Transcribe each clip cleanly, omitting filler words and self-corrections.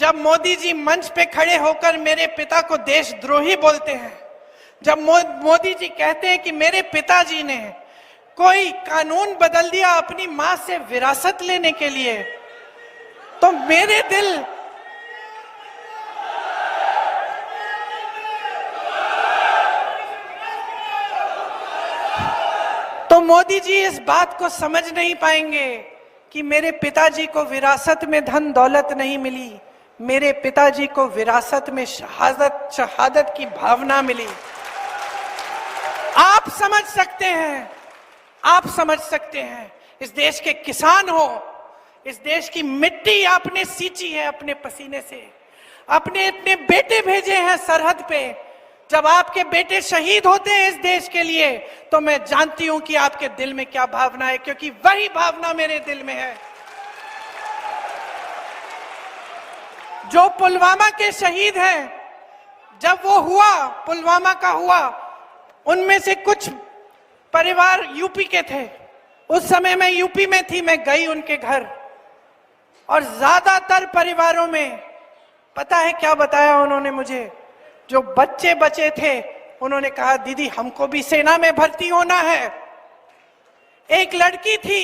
जब मोदी जी मंच पे खड़े होकर मेरे पिता को देशद्रोही बोलते हैं, जब मोदी जी कहते हैं कि मेरे पिताजी ने कोई कानून बदल दिया अपनी मां से विरासत लेने के लिए, तो मेरे दिल तो मोदी जी इस बात को समझ नहीं पाएंगे कि मेरे पिताजी को विरासत में धन दौलत नहीं मिली, मेरे पिताजी को विरासत में शहादत की भावना मिली। आप समझ सकते हैं, आप समझ सकते हैं। इस देश के किसान हो, इस देश की मिट्टी आपने सींची है अपने पसीने से, अपने इतने बेटे भेजे हैं सरहद पे। जब आपके बेटे शहीद होते हैं इस देश के लिए, तो मैं जानती हूं कि आपके दिल में क्या भावना है, क्योंकि वही भावना मेरे दिल में है। जो पुलवामा के शहीद हैं, जब वो हुआ, पुलवामा का हुआ, उनमें से कुछ परिवार यूपी के थे। उस समय मैं यूपी में थी, मैं गई उनके घर, और ज्यादातर परिवारों में पता है क्या बताया उन्होंने मुझे? जो बच्चे बचे थे उन्होंने कहा, दीदी हमको भी सेना में भर्ती होना है। एक लड़की थी,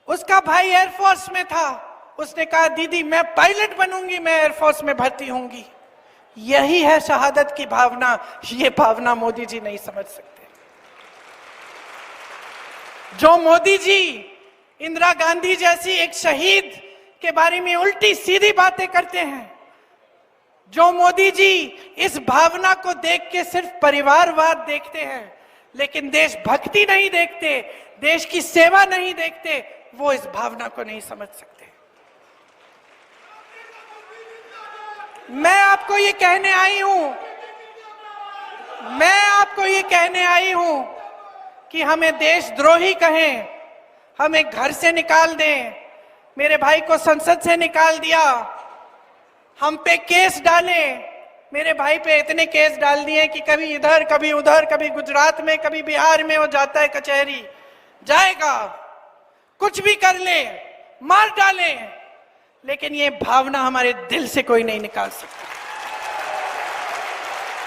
उसका भाई एयरफोर्स में था, उसने कहा दीदी मैं पायलट बनूंगी, मैं एयरफोर्स में भर्ती होंगी। यही है शहादत की भावना। ये भावना मोदी जी नहीं समझ सकते। जो मोदी जी इंदिरा गांधी जैसी एक शहीद के बारे में उल्टी सीधी बातें करते हैं, जो मोदी जी इस भावना को देख के सिर्फ परिवारवाद देखते हैं, लेकिन देशभक्ति नहीं देखते, देश की सेवा नहीं देखते, वो इस भावना को नहीं समझ सकते। मैं आपको ये कहने आई हूं, मैं आपको ये कहने आई हूं कि हमें देशद्रोही कहें, हमें घर से निकाल दें, मेरे भाई को संसद से निकाल दिया, हम पे केस डाले, मेरे भाई पे इतने केस डाल दिए कि कभी इधर कभी उधर, कभी गुजरात में कभी बिहार में वो जाता है कचहरी, जाएगा, कुछ भी कर ले, मार डाले, लेकिन ये भावना हमारे दिल से कोई नहीं निकाल सकता।